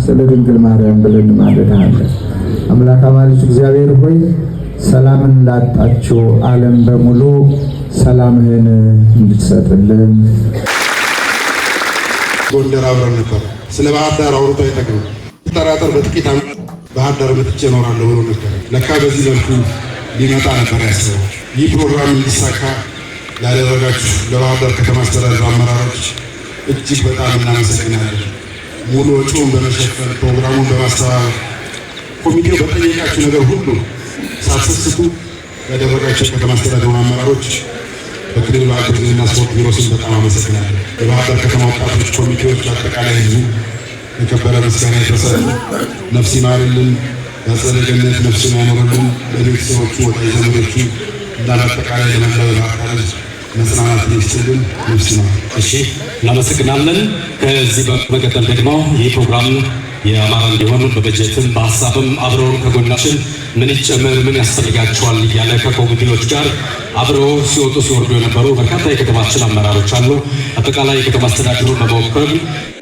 ስለ ድንግል ማርያም ብለን ማለዳለን። አምላክ አማልጅ እግዚአብሔር ሆይ ሰላምን ላጣችው ዓለም በሙሉ ሰላምህን እንድትሰጥልን። ጎንደር አብረን ነበር። ስለ ባህር ዳር አውርቶ አይጠግብም። ተራጠር በጥቂት ዓመት ባህር ዳር መጥቼ እኖራለሁ ብሎ ነበር። ለካ በዚህ መልኩ ሊመጣ ነበር ያሰበው። ይህ ፕሮግራም እንዲሳካ ያደረጋችሁ ለባህር ዳር ከተማ አስተዳደር አመራሮች እጅግ በጣም እናመሰግናለን። ሙሉ ወጪውን በመሸፈን ፕሮግራሙን በማስተባበር ኮሚቴው በጠየቃችሁ ነገር ሁሉ ሳትሰስቱ ያደረጋችሁ የከተማ አስተዳደሩ አመራሮች በክልል ባህል ቱሪዝምና ስፖርት ቢሮ ስም በጣም አመሰግናለሁ። የባህር ዳር ከተማ ወጣቶች ኮሚቴዎች፣ አጠቃላይ ህዝቡ የከበረ ምስጋና ይድረሳል። ነፍስ ይማርልን፣ በአጸደ ገነት ነፍስን ያኖርልን፣ ለቤተሰቦቹ ወዳጅ ዘመዶቹ እና አጠቃላይ ለመላው የባህር ዳር ህዝብ መጽናናት ይስጥልን። ነፍስ ይማር። እሺ፣ እናመሰግናለን። ከዚህ በመቀጠል ደግሞ ይህ ፕሮግራም የአማራ እንዲሆን በበጀትም በሀሳብም አብረው ከጎናችን ምን ይጨመር ምን ያስፈልጋቸዋል እያለ ከኮሚቴዎች ጋር አብረው ሲወጡ ሲወርዱ የነበሩ በርካታ የከተማችን አመራሮች አሉ። አጠቃላይ የከተማ አስተዳደሩን በመወከል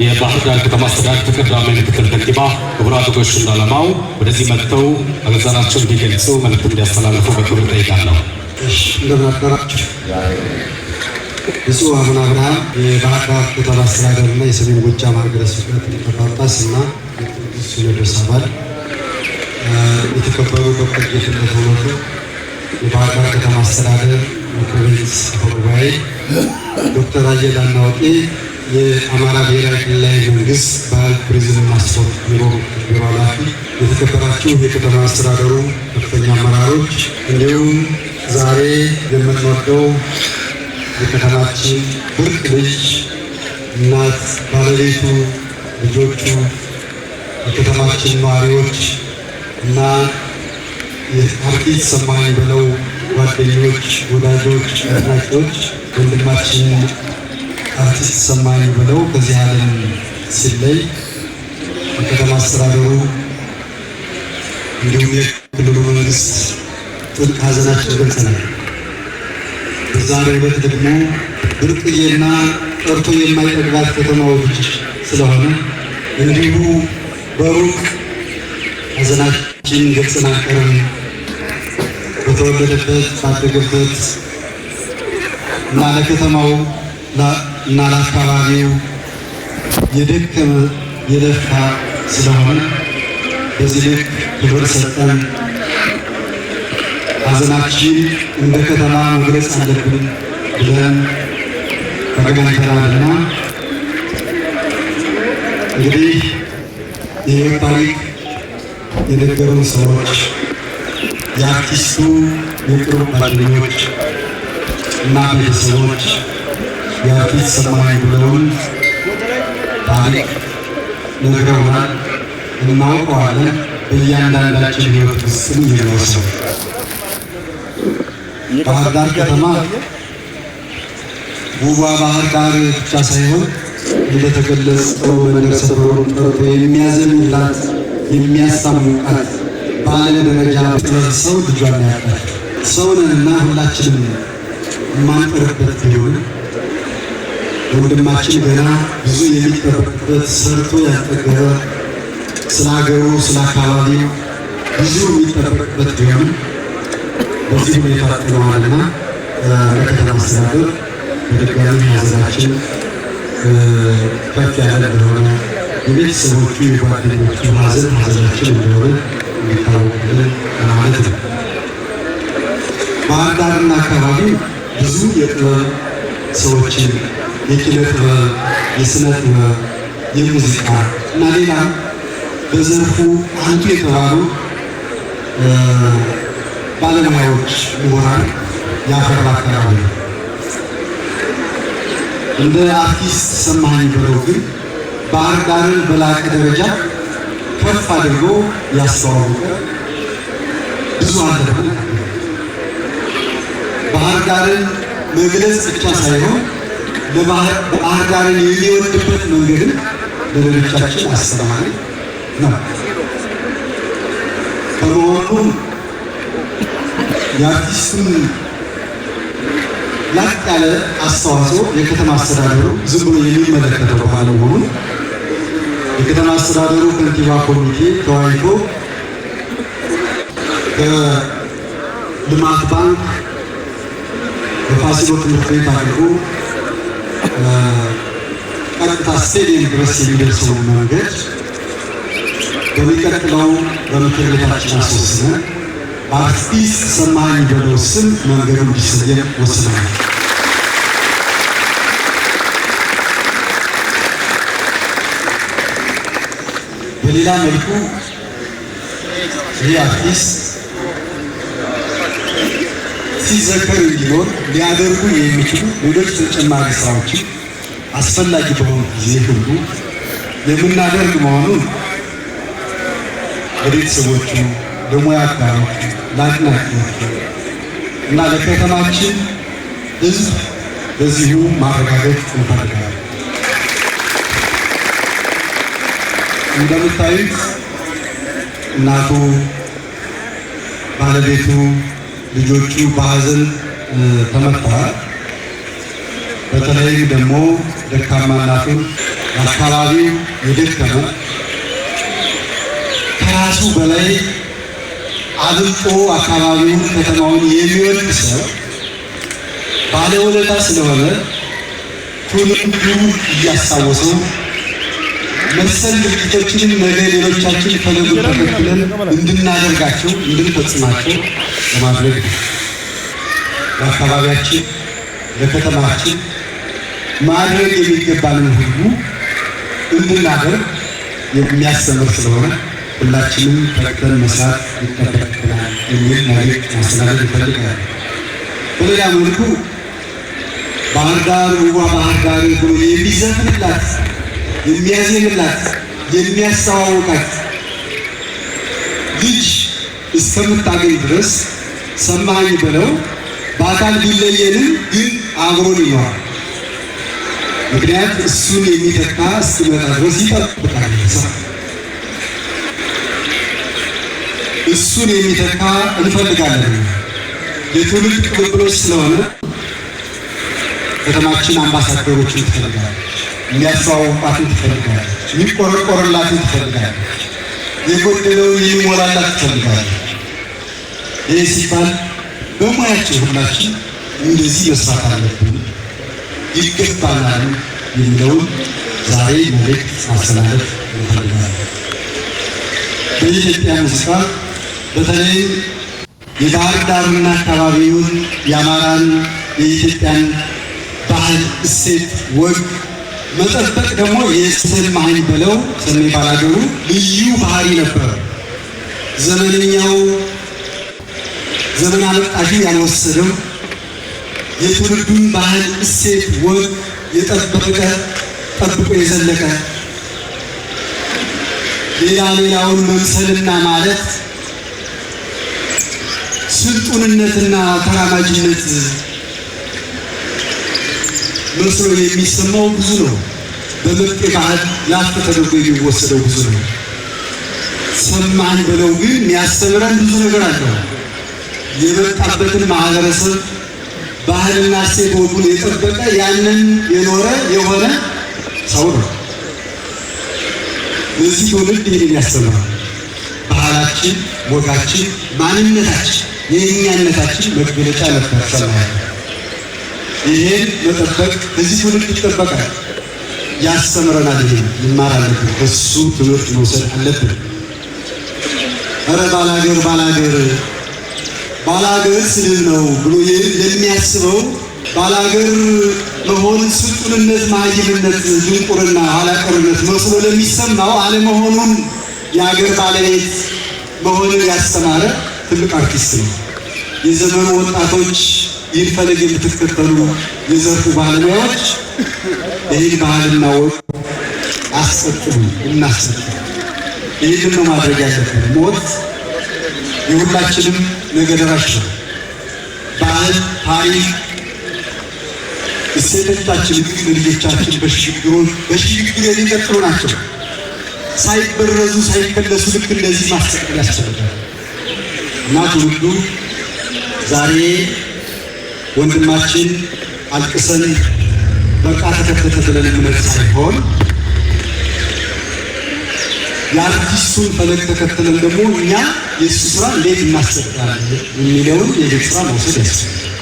የባህር ዳር ከተማ አስተዳደር ተቀዳሚ ምክትል ከንቲባ ክቡር አቶ ጎሹ እንዳለማው ወደዚህ መጥተው አገዛናቸውን እንዲገልጹ መልዕክት እንዲያስተላልፉ በክብር ጠይቃለሁ። እንደምን አደራችሁ። ብፁዕ አቡነ አብርሃም የባህር ዳር ከተማ አስተዳደርና የሰሜን ጎጃም ሀገረ ስብከት ሊቀ ጳጳስና የቅዱስ ሲኖዶስ አባል፣ የተከበሩ ዶክተር ጌትነት ወለቱ የባህር ዳር ከተማ አስተዳደር ምክር ቤት አፈ ጉባኤ፣ ዶክተር አየለ አናውጤ የአማራ ብሔራዊ ክልላዊ መንግስት ባህል ቱሪዝምና ስፖርት ቢሮ ኃላፊ፣ የተከበራችሁ የከተማ አስተዳደሩ ከፍተኛ አመራሮች፣ እንዲሁም ዛሬ የምንወደው የከተማችን ብርቅ ልጅ እናት፣ ባለቤቱ፣ ልጆቹ፣ የከተማችን ነዋሪዎች እና የአርቲስት ሰማኝ በለው ጓደኞች፣ ወዳጆች፣ አድናቂዎች ወንድማችን አርቲስት ሰማኝ በለው ከዚህ ዓለም ሲለይ የከተማ አስተዳደሩ እንዲሁም የክልሉ መንግስት ጥልቅ ሐዘናችን ገልጸናል። በዛሬው ዕለት ደግሞ ብርቅዬና ጠርቶ የማይጠግባት ከተማው ልጅ ስለሆነ እንዲሁ በሩቅ ሐዘናችን ገልጸን አንቀርም። በተወለደበት ባደገበት እና ለከተማው እና ለአካባቢው የደከመ የለፋ ስለሆነ በዚህ ልክ ክብር ሰጠን ሐዘናችን እንደ ከተማ መግለጽ አለብን ብለን ተገናኝተናልና እንግዲህ የህይወት ታሪክ የነገሩን ሰዎች፣ የአርቲስቱ የቅርብ ጓደኞች እና ቤተሰቦች የአርቲስት ሰማኝ በለውን ታሪክ ነግረውናል። እናውቀዋለን። በእያንዳንዳችን ህይወት ውስጥም የሚወሰው ባህር ዳር ከተማ ውቧ ባህር ዳር ብቻ ሳይሆን እንደተገለጸው መንደር ሰፈሩን ጠርቶ የሚያዘምላት የሚያሳሙቃት በዓለም ደረጃ ጥበብ ሰው ልጇን ያውቃል። ሰውንና ሁላችንም የማንቀርበት ቢሆን ወንድማችን ገና ብዙ የሚጠበቅበት ሰርቶ ያልጠገበ ስለ ሀገሩ ስለ አካባቢው ብዙ የሚጠበቅበት ቢሆንም በዚህ ሁኔታ ጥለዋልና ለከተማ አስተዳደር በድጋሚ ሐዘናችን ከፍ ያለ እንደሆነ የቤተሰቦቹ የጓደኞቹ ሐዘናችን እንደሆነ እንዲታወቅልን ማለት ነው። ባህር ዳርና አካባቢ ብዙ የጥበብ ሰዎችን የኪነ ጥበብ፣ የስነ ጥበብ፣ የሙዚቃ እና ሌላ በዘርፉ አንቱ የተባሉ ባለሙያዎች ምሁራን ያፈራ አካባቢ ነው። እንደ አርቲስት ሰማኝ በለው ግን ባህር ዳርን በላቀ ደረጃ ከፍ አድርጎ ያስተዋወቀ ብዙ አለ። ባህር ዳርን መግለጽ ብቻ ሳይሆን ባህር ዳርን የሚወድበት መንገድም ለሌሎቻችን አስተማሪ ነው። በመሆኑም የአርቲስቱን ላቅ ያለ አስተዋጽኦ የከተማ አስተዳደሩ ዝም ብሎ የሚመለከተው ባለመሆኑ የከተማ አስተዳደሩ ከንቲባ ኮሚቴ ተወያይቶ በልማት ባንክ በፋሲሎ ትምህርት ቤት አድርጎ ቀጥታ ስቴዲየም ድረስ የሚደርሰው መንገድ በሚቀጥለው በምክር ቤታችን አስወስነን በአርቲስት ሰማኸኝ በለው ስም መንገዱ እንዲሰየም ወስነናል። በሌላ መልኩ ይህ አርቲስት ሲዘከር እንዲኖር ሊያደርጉ የሚችሉ ሌሎች ተጨማሪ ስራዎችን አስፈላጊ በሆኑ ጊዜ ሁሉ የምናደርግ መሆኑን ለቤተሰቦቹ፣ ለሙያ አጋሮቹ፣ ለአድናቂዎቹ እና ለከተማችን ሕዝብ በዚሁ ማረጋገጥ እንፈልጋለን። እንደምታዩት እናቱ፣ ባለቤቱ፣ ልጆቹ በሀዘን ተመትተዋል። በተለይም ደግሞ ደካማ እናቱን አካባቢው የደከመ ከራሱ በላይ አብልጦ አካባቢውን ከተማውን የሚወድ ሰው ባለውለታ ስለሆነ ትውልዱ እያስታወሰው መሰል ድርጊቶችን ነገ ሌሎቻችን ፈለጉን ተከትለን እንድናደርጋቸው እንድንፈጽማቸው ለማድረግ ለአካባቢያችን ለከተማችን ማድረግ የሚገባንን ሁሉ እንድናደርግ የሚያስተምር ስለሆነ ሁላችንም ተግተን መስራት ይጠበቅብናል የሚል መልዕክት ማስተላለፍ ይፈልጋል። በሌላ መልኩ ባህር ዳር ውቧ ባህር ዳር ብሎ የሚዘፍንላት የሚያዜምላት የሚያስተዋውቃት ልጅ እስከምታገኝ ድረስ ሰማኸኝ በለው በአካል ቢለየንም ግን አብሮን ይኖራል። ምክንያት እሱን የሚተካ እስኪመጣ ድረስ ይጠብቃል። እሱን የሚተካ እንፈልጋለን። የትውልድ ቅብብሎች ስለሆነ ከተማችን አምባሳደሮችን ትፈልጋለች፣ የሚያስተዋውቃትን ትፈልጋለች፣ የሚቆረቆርላትን ትፈልጋለች፣ የጎደለውን የሚሞላላት ትፈልጋለች። ይህ ሲባል በሙያችን ሁላችን እንደዚህ መስራት አለብን ይገባናል የሚለውን ዛሬ መልዕክት ማስተላለፍ እንፈልጋለን። በኢትዮጵያ ሙዚቃ በተለይ የባህር ዳርና አካባቢውን የአማራን የኢትዮጵያን ባህል እሴት ወግ መጠበቅ ደግሞ የሰማኸኝ በለው ሰሜ ባላገሩ ልዩ ባህሪ ነበር። ዘመነኛው ዘመን አመጣሹ ያልወሰደው የትውልዱን ባህል እሴት ወግ የጠበቀ ጠብቆ የዘለቀ ሌላውን መምሰልና ማለት ስልጡንነትና ተራማጅነት መስሎ የሚሰማው ብዙ ነው። በመጤ ባህል ላፍ ተደርጎ የሚወሰደው ብዙ ነው። ሰማኸኝ በለው ግን የሚያስተምረን ብዙ ነገር አለው። የመጣበትን ማህበረሰብ ባህልና እሴት ወጉን የጠበቀ ያንን የኖረ የሆነ ሰው ነው። ለዚህ ትውልድ ይህን ያስተምራል። ባህላችን፣ ወጋችን፣ ማንነታችን፣ የእኛነታችን መገለጫ ነበር ሰማኸኝ። ይሄን መጠበቅ እዚህ ትውልድ ይጠበቃል፣ ያስተምረናል። ይሄን ይማር አለብን፣ እሱ ትምህርት መውሰድ አለብን። ኧረ ባላገር ባላገር ባላገር ስድብ ነው ብሎ የሚያስበው ባላገር መሆን ስልጡንነት፣ ማይምነት፣ ድንቁርና፣ ኋላቀርነት መስሎ ለሚሰማው አለመሆኑን የሀገር ባለቤት መሆንን ያስተማረ ትልቅ አርቲስት ነው። የዘመኑ ወጣቶች ይህን ፈለግ የምትከተሉ የዘርፉ ባለሙያዎች ይህን ባህልና ወግ አስቀጥሉ፣ እናስቀጥሉ። ይህን ነው ማድረግ ያለብን። ሞት የሁላችንም ነገ ደራሽ ነው። ባህል፣ ታሪክ፣ እሴቶቻችን ግን ልጆቻችን በሽግግር የሚቀጥሉ ናቸው። ሳይበረዙ ሳይከለሱ ልክ እንደዚህ ማስቀጠል ያስፈልጋል እና ትውልዱ ዛሬ ወንድማችን አልቅሰን በቃ ተከተተ ብለን እምነት ሳይሆን የአርቲስቱን ፈለግ ተከትለን ደግሞ እኛ የእሱ ስራ እንዴት እናስቀጥላለን የሚለውን የቤት ስራ መውሰድ ያስፈልጋል።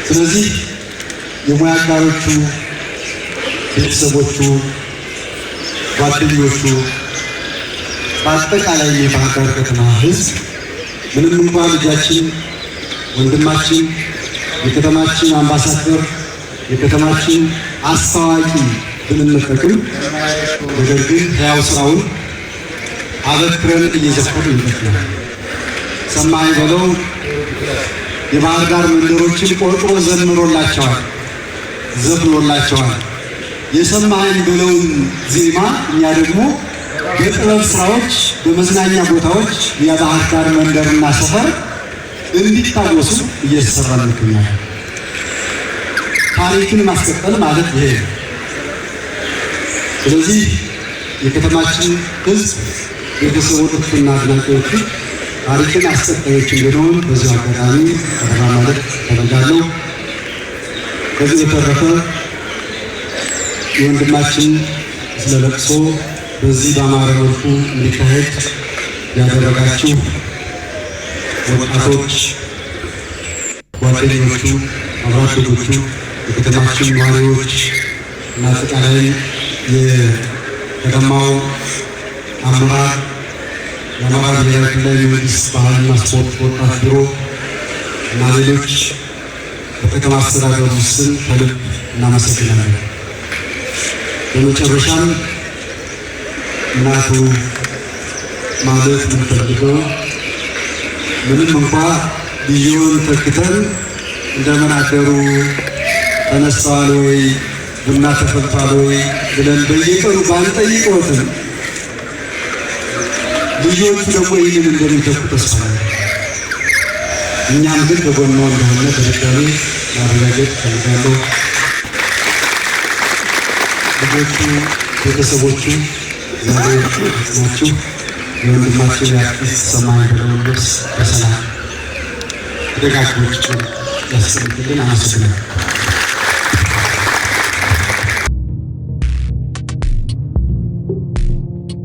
ስለዚህ የሙያ አጋሮቹ፣ ቤተሰቦቹ፣ ጓደኞቹ፣ በአጠቃላይ የባህር ዳር ከተማ ህዝብ ምንም እንኳን ልጃችን ወንድማችን የከተማችን አምባሳደር የከተማችን አስተዋቂ ብንመለከትም ነገር ግን ሕያው ስራውን አበክረን እየዘከርን እንቀጥላለን። ሰማኸኝ በለው የባህር ዳር መንደሮችን ቆርቆሮ ዘምሮላቸዋል፣ ዘፍኖላቸዋል። የሰማኸኝ በለውን ዜማ እኛ ደግሞ በጥበብ ስራዎች በመዝናኛ ቦታዎች የባህር ዳር መንደርና ሰፈር እንዲታወሱ እየተሰራን እንገኛለን። ታሪክን ማስቀጠል ማለት ይሄ ነው። ስለዚህ የከተማችን ህዝብ ቤተሰቦችና አድናቂዎቹ ታሪክን አስቀጣዮች እንዲሆኑ በዚህ አጋጣሚ ተራ ማለት ተፈልጋለሁ። ከዚህ በተረፈ የወንድማችን ስለለቅሶ በዚህ በአማረ መልኩ እንዲካሄድ ያደረጋችሁ ወጣቶች፣ ጓደኞቹ፣ አባላቶቹ፣ የከተማችን ነዋሪዎች እና አጠቃላይ የከተማው አመራር፣ የአማራ ብሔራዊ ክልላዊ መንግስት ባህልና ስፖርት ወጣት ቢሮ እና ሌሎች በከተማ አስተዳደሩ ስም ከልብ እናመሰግናለን። በመጨረሻም እናቱ ማለት የምንፈልገው ምንም እንኳ ልዩን ተክተን እንደምን አደሩ ተነስተዋል ወይ ቡና ተፈልቷል ወይ ብለን በየቀኑ ባንጠይቅዎትም ልጆቹ ደግሞ ይህንን እንደሚተኩ ተስፋ ነው። እኛም ግን በጎኗ እንደሆነ በድጋሚ ማረጋገጥ ፈልጋለሁ። ልጆቹ፣ ቤተሰቦቹ ዛሬ ናችሁ። የወንድማችን የአርቲስት ሰማኸኝ በለውን ልብስ በሰላም ደጋግሞች ያስቀምጥልን። አመሰግናለሁ።